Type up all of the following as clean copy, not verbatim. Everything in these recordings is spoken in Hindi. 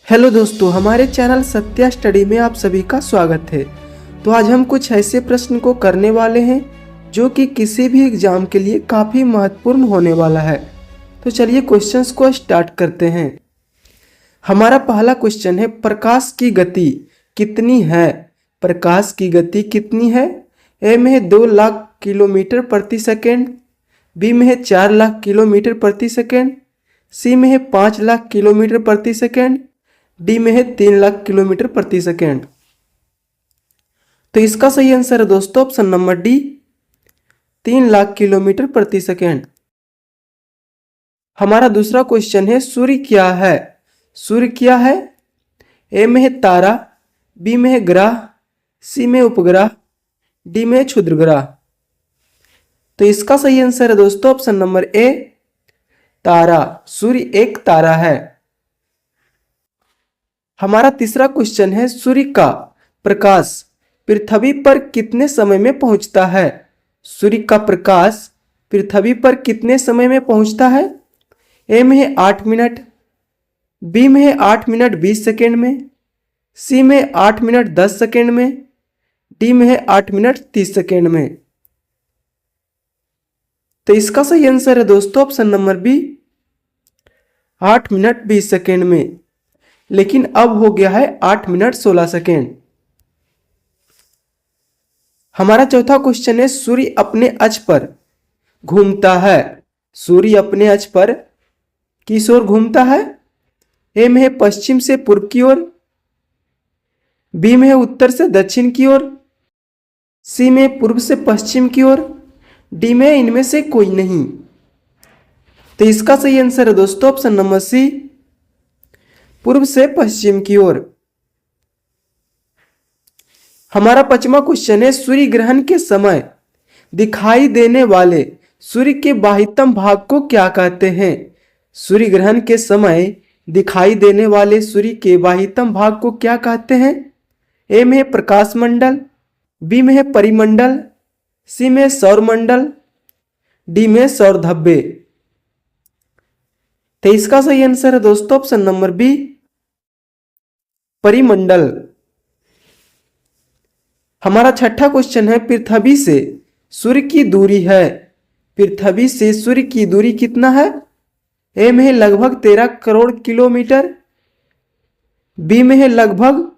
हेलो दोस्तों, हमारे चैनल सत्या स्टडी में आप सभी का स्वागत है। तो आज हम कुछ ऐसे प्रश्न को करने वाले हैं जो कि किसी भी एग्जाम के लिए काफ़ी महत्वपूर्ण होने वाला है। तो चलिए क्वेश्चंस को स्टार्ट करते हैं। हमारा पहला क्वेश्चन है, प्रकाश की गति कितनी है? प्रकाश की गति कितनी है? ए में है 2 लाख किलोमीटर प्रति सेकेंड, बी में है 4 लाख किलोमीटर प्रति सेकेंड, सी में है 5 लाख किलोमीटर प्रति सेकेंड, डी में है 3 लाख किलोमीटर प्रति सेकेंड। तो इसका सही आंसर है दोस्तों option number D, 3 lakh kilometre प्रति सेकेंड। हमारा दूसरा क्वेश्चन है, सूर्य क्या है? सूर्य क्या है? ए में है तारा, बी में है ग्रह, सी में उपग्रह, डी में है क्षुद्र ग्रह। तो इसका सही आंसर है दोस्तों ऑप्शन नंबर ए, तारा। सूर्य एक तारा है। हमारा तीसरा क्वेश्चन है, सूर्य का प्रकाश पृथ्वी पर कितने समय में पहुंचता है? सूर्य का प्रकाश पृथ्वी पर कितने समय में पहुंचता है? ए में है 8 मिनट, बी में है 8 मिनट 20 सेकेंड में, सी में 8 मिनट 10 सेकेंड में, डी में है 8 मिनट 30 सेकेंड में। तो इसका सही आंसर है दोस्तों option number B, 8 minute 20 second में। लेकिन अब हो गया है 8 मिनट 16 सेकेंड। हमारा चौथा क्वेश्चन है, सूर्य अपने अक्ष पर घूमता है। सूर्य अपने अक्ष पर किस ओर घूमता है? ए में है पश्चिम से पूर्व की ओर, बी में है उत्तर से दक्षिण की ओर, सी में पूर्व से पश्चिम की ओर, डी में इनमें से कोई नहीं। तो इसका सही आंसर है दोस्तों ऑप्शन नंबर सी, पूर्व से पश्चिम की ओर। हमारा पांचवा क्वेश्चन है, सूर्य ग्रहण के समय दिखाई देने वाले सूर्य के बाह्यतम भाग को क्या कहते हैं? सूर्य ग्रहण के समय दिखाई देने वाले सूर्य के बाह्यतम भाग को क्या कहते हैं? ए में है प्रकाश मंडल, बी में है परिमंडल, सी में सौर मंडल, डी में सौर धब्बे। तो इसका सही आंसर है दोस्तों ऑप्शन नंबर बी, परिमंडल। हमारा छठा क्वेश्चन है, पृथ्वी से सूर्य की दूरी है। पृथ्वी से सूर्य की दूरी कितना है? ए में है लगभग 13 करोड़ किलोमीटर, बी में है लगभग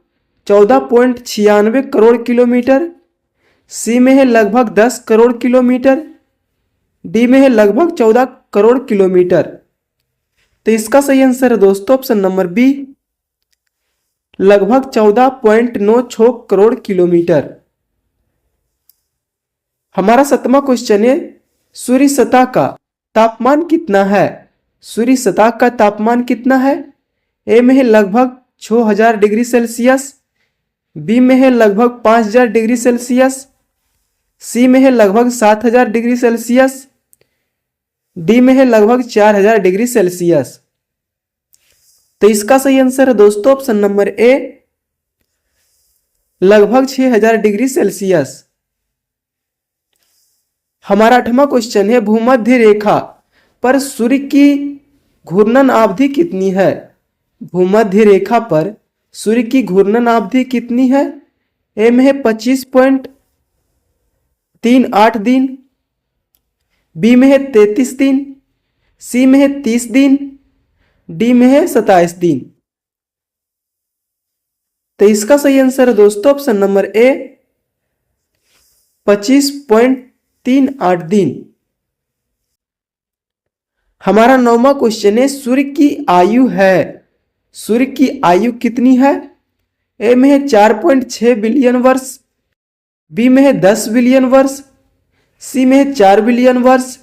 14.96 करोड़ किलोमीटर, सी में है लगभग 10 करोड़ किलोमीटर, डी में है लगभग 14 करोड़ किलोमीटर। तो इसका सही आंसर है दोस्तों ऑप्शन नंबर बी, लगभग 14.96 करोड़ किलोमीटर। हमारा सातवां क्वेश्चन है, सूर्य सतह का तापमान कितना है? सूर्य सतह का तापमान कितना है? ए में है लगभग 6000 डिग्री सेल्सियस, बी में है लगभग 5000 डिग्री सेल्सियस, सी में है लगभग 7000 डिग्री सेल्सियस, डी में है लगभग 4000 डिग्री सेल्सियस। तो इसका सही आंसर है दोस्तों ऑप्शन नंबर ए, लगभग 6000 डिग्री सेल्सियस। हमारा 8वां क्वेश्चन है, भूमध्य रेखा पर सूर्य की घूर्णन अवधि कितनी है? भूमध्य रेखा पर सूर्य की घूर्णन अवधि कितनी है? ए में है 25.38 दिन, बी में है 33 दिन, सी में है 30 दिन, डी में है 27 दिन। तो इसका सही आंसर है दोस्तों ऑप्शन नंबर ए, 25.38 दिन। हमारा 9वां क्वेश्चन है, सूर्य की आयु है। सूर्य की आयु कितनी है? ए में है 4.6 बिलियन वर्ष, बी में है 10 बिलियन वर्ष, सी में है 4 बिलियन वर्ष,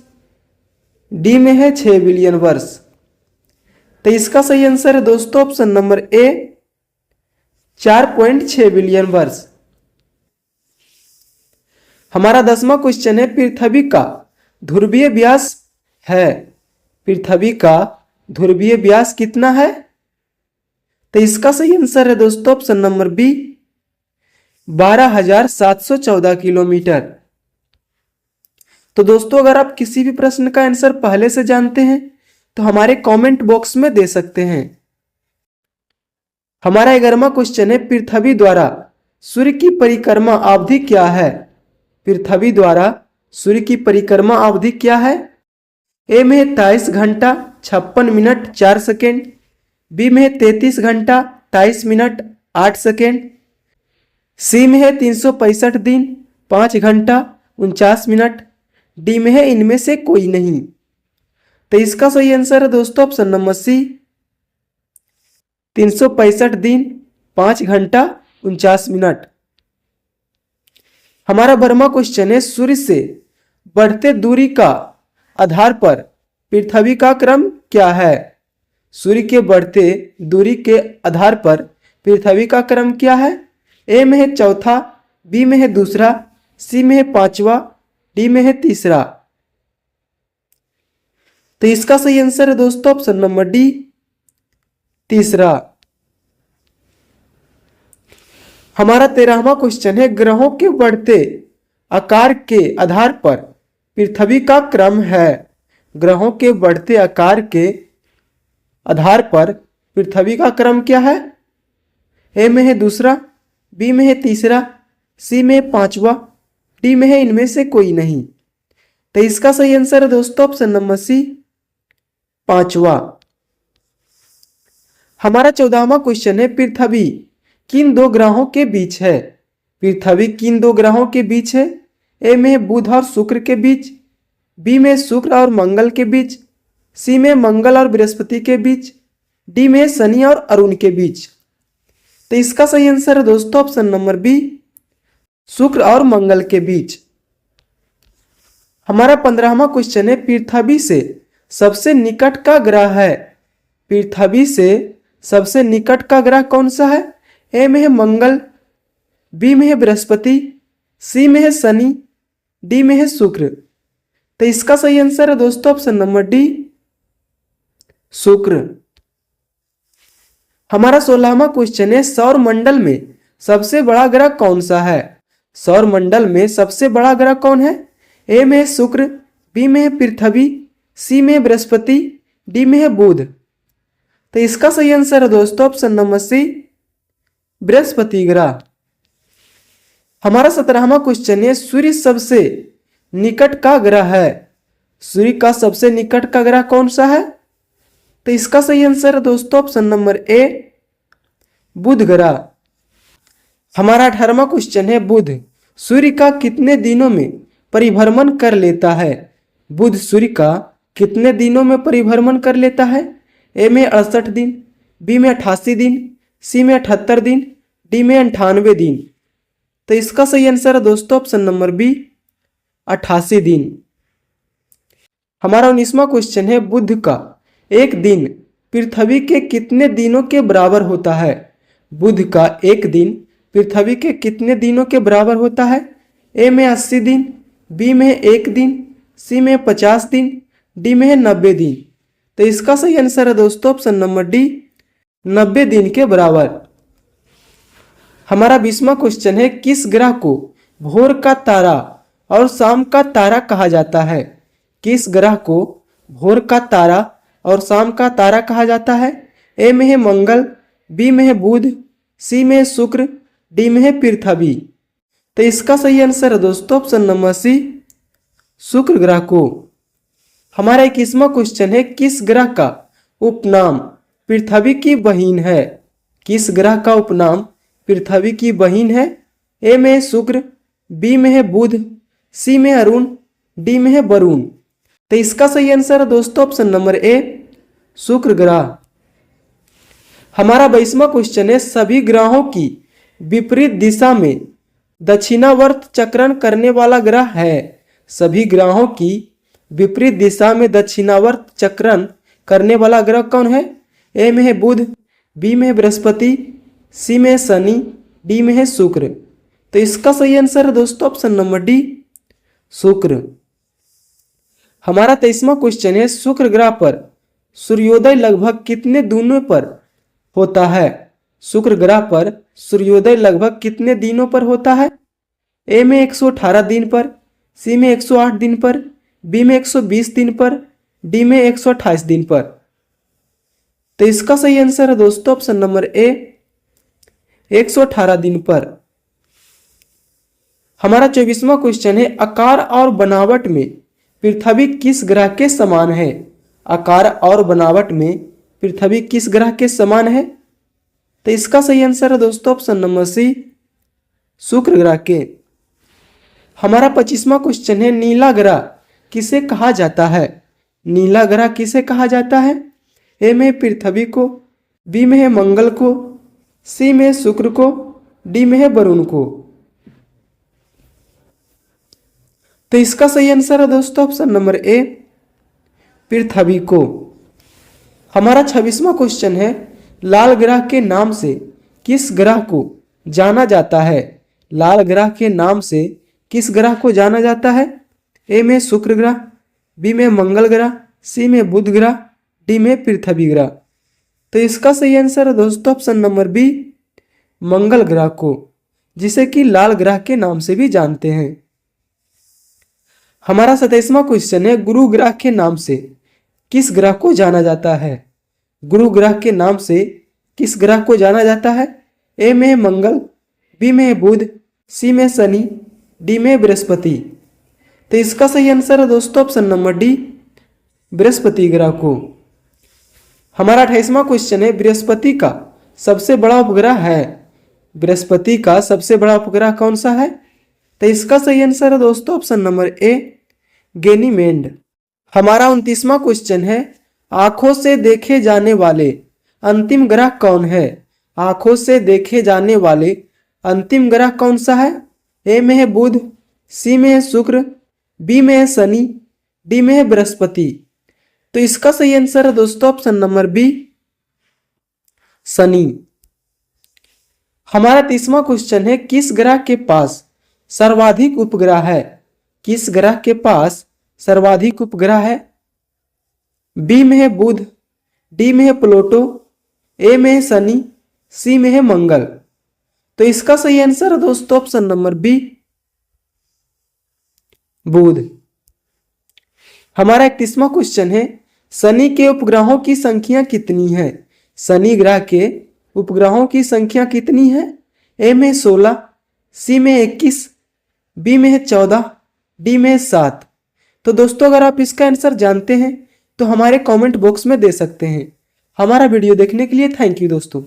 डी में है 6 बिलियन वर्ष। तो इसका सही आंसर है दोस्तों ऑप्शन नंबर ए, 4.6 बिलियन वर्ष। हमारा 10वां क्वेश्चन है, पृथ्वी का ध्रुवीय व्यास है। पृथ्वी का ध्रुवीय व्यास कितना है? तो इसका सही आंसर है दोस्तों ऑप्शन नंबर बी, 12,714 किलोमीटर। तो दोस्तों अगर आप किसी भी प्रश्न का आंसर पहले से जानते हैं तो हमारे कमेंट बॉक्स में दे सकते हैं। हमारा 11वां क्वेश्चन है, पृथ्वी द्वारा सूर्य की परिक्रमा अवधि क्या है? पृथ्वी द्वारा सूर्य की परिक्रमा अवधि क्या है? ए में 23 घंटा 56 मिनट 4 सेकेंड, बी में 33 घंटा 23 मिनट 8 सेकेंड, सी में है 365 दिन 5 घंटा 49 मिनट, डी में है इनमें से कोई नहीं। तो इसका सही आंसर है दोस्तों ऑप्शन नंबर सी, 365 दिन 5 घंटा 49 मिनट। हमारा 12वां क्वेश्चन है, सूर्य से बढ़ते दूरी का आधार पर पृथ्वी का क्रम क्या है? सूर्य के बढ़ते दूरी के आधार पर पृथ्वी का क्रम क्या है? ए में है चौथा, बी में है दूसरा, सी में है पांचवा, डी में है तीसरा। तो इसका सही आंसर है दोस्तों ऑप्शन नंबर डी, तीसरा। हमारा 13वां क्वेश्चन है, ग्रहों के बढ़ते आकार के आधार पर पृथ्वी का क्रम है। ग्रहों के बढ़ते आकार के आधार पर पृथ्वी का क्रम क्या है? ए में है दूसरा, बी में है तीसरा, सी में है पांचवा, डी में है इनमें से कोई नहीं। तो इसका सही आंसर है दोस्तों ऑप्शन नंबर सी, पांचवा। हमारा 14वां क्वेश्चन है, पृथ्वी किन दो ग्रहों के बीच है? पृथ्वी किन दो ग्रहों के बीच है? ए में बुध और शुक्र के बीच, बी में शुक्र और मंगल के बीच, सी में मंगल और बृहस्पति के बीच, डी में शनि और अरुण के बीच। तो इसका सही आंसर है दोस्तों ऑप्शन नंबर बी, शुक्र और मंगल के बीच। हमारा 15वां क्वेश्चन है, पृथ्वी से सबसे निकट का ग्रह है। पृथ्वी से सबसे निकट का ग्रह कौन सा है? ए में है मंगल, बी में है बृहस्पति, सी में है शनि, डी में है शुक्र। तो इसका सही आंसर है दोस्तों ऑप्शन नंबर डी, शुक्र। हमारा 16वां क्वेश्चन है, सौर मंडल में सबसे बड़ा ग्रह कौन सा है? सौर मंडल में सबसे बड़ा ग्रह कौन है? ए में है शुक्र, बी में है पृथ्वी, सी में है बृहस्पति, डी में है बुध। तो इसका सही आंसर है दोस्तों ऑप्शन नंबर सी, बृहस्पति ग्रह। हमारा 17वां क्वेश्चन है, सूर्य सबसे निकट का ग्रह है। सूर्य का सबसे निकट का ग्रह कौन सा है? तो इसका सही आंसर है दोस्तों ऑप्शन नंबर ए, बुध ग्रह। हमारा 18वां क्वेश्चन है, बुध सूर्य का कितने दिनों में परिभ्रमण कर लेता है? बुध सूर्य का कितने दिनों में परिभ्रमण कर लेता है? ए में 68 दिन, बी में 88 दिन, सी में 78 दिन, डी में 98 दिन। तो इसका सही आंसर है दोस्तों ऑप्शन नंबर बी, 88 दिन। हमारा 19वां क्वेश्चन है, बुध का एक दिन पृथ्वी के कितने दिनों के बराबर होता है? बुध का एक दिन पृथ्वी के कितने दिनों के बराबर होता है? ए में 80 दिन, बी में 1 दिन, सी में 50 दिन, डी में 90 दिन। तो इसका सही आंसर है दोस्तों ऑप्शन नंबर डी, 90 दिन के बराबर। हमारा 20वां क्वेश्चन है, किस ग्रह को भोर का तारा और शाम का तारा कहा जाता है? किस ग्रह को भोर का तारा और शाम का तारा कहा जाता है? ए में है मंगल, बी में है बुध, सी में है शुक्र, डी में है पृथ्वी। तो इसका सही आंसर है दोस्तों ऑप्शन नंबर सी, शुक्र ग्रह को। हमारा 21वां क्वेश्चन है, किस ग्रह का उपनाम पृथ्वी की बहिन है? किस ग्रह का उपनाम पृथ्वी की बहिन है? ए में है शुक्र, बी में है बुध, सी में अरुण, डी में है वरुण। तो इसका सही आंसर है दोस्तों ऑप्शन नंबर ए, शुक्र ग्रह। हमारा 22वां क्वेश्चन है, सभी ग्रहों की विपरीत दिशा में दक्षिणावर्त चक्रण करने वाला ग्रह है। सभी ग्रहों की विपरीत दिशा में दक्षिणावर्त चक्रण करने वाला ग्रह कौन है? ए में है बुध, बी में है बृहस्पति, सी में है शनि, डी में है शुक्र। तो इसका सही आंसर है दोस्तों ऑप्शन नंबर डी, शुक्र। हमारा 23वां क्वेश्चन है, शुक्र ग्रह पर सूर्योदय लगभग कितने दिनों पर होता है? शुक्र ग्रह पर सूर्योदय लगभग कितने दिनों पर होता है? ए में 118 दिन पर, सी में 108 दिन पर, बी में 120 दिन पर, डी में 128 दिन पर। तो इसका सही आंसर है दोस्तों ऑप्शन नंबर ए, 118 दिन पर। हमारा 24वां क्वेश्चन है, आकार और बनावट में पृथ्वी किस ग्रह के समान है? आकार और बनावट में पृथ्वी किस ग्रह के समान है? तो इसका सही आंसर है दोस्तों ऑप्शन नंबर सी, शुक्र ग्रह के। हमारा 25वां क्वेश्चन है, नीला ग्रह किसे कहा जाता है? नीला ग्रह किसे कहा जाता है? ए में पृथ्वी को, बी में है मंगल को, सी में शुक्र को, डी में है वरुण को। तो इसका सही आंसर है दोस्तों ऑप्शन नंबर ए, पृथ्वी को। हमारा 26वां क्वेश्चन है, लाल ग्रह के नाम से किस ग्रह को जाना जाता है? लाल ग्रह के नाम से किस ग्रह को जाना जाता है? ए में शुक्र ग्रह, बी में मंगल ग्रह, सी में बुध ग्रह, डी में पृथ्वी ग्रह। तो इसका सही आंसर है दोस्तों ऑप्शन नंबर बी, मंगल ग्रह को, जिसे कि लाल ग्रह के नाम से भी जानते हैं। हमारा 27वां क्वेश्चन है, गुरु ग्रह के नाम से किस ग्रह को जाना जाता है? गुरु ग्रह के नाम से किस ग्रह को जाना जाता है? ए में मंगल, बी में बुध, सी में शनि, डी में बृहस्पति। तो इसका सही आंसर है दोस्तों ऑप्शन नंबर डी, बृहस्पति ग्रह को। हमारा 28वां क्वेश्चन है, बृहस्पति का सबसे बड़ा उपग्रह है? बृहस्पति का सबसे बड़ा उपग्रह कौन सा है? तो इसका सही आंसर है दोस्तों ऑप्शन नंबर ए, गैनीमेड। हमारा 29वां क्वेश्चन है, आंखों से देखे जाने वाले अंतिम ग्रह कौन है? आंखों से देखे जाने वाले अंतिम ग्रह कौन सा है? ए में है बुध, सी में है शुक्र, बी में है शनि, डी में है बृहस्पति। तो इसका सही आंसर है दोस्तों ऑप्शन नंबर बी, शनि। हमारा 30वां क्वेश्चन है, किस ग्रह के पास सर्वाधिक उपग्रह है? किस ग्रह के पास सर्वाधिक उपग्रह है? बी में है बुध, डी में है प्लूटो, ए में है शनि, सी में है मंगल। तो इसका सही आंसर है दोस्तों ऑप्शन नंबर बी, बुध। हमारा 31वां क्वेश्चन है, शनि के उपग्रहों की संख्या कितनी है? शनि ग्रह के उपग्रहों की संख्या कितनी है? ए में 16, सी में 21, बी में है 14, डी में 7। तो दोस्तों अगर आप इसका आंसर जानते हैं तो हमारे कमेंट बॉक्स में दे सकते हैं। हमारा वीडियो देखने के लिए थैंक यू दोस्तों।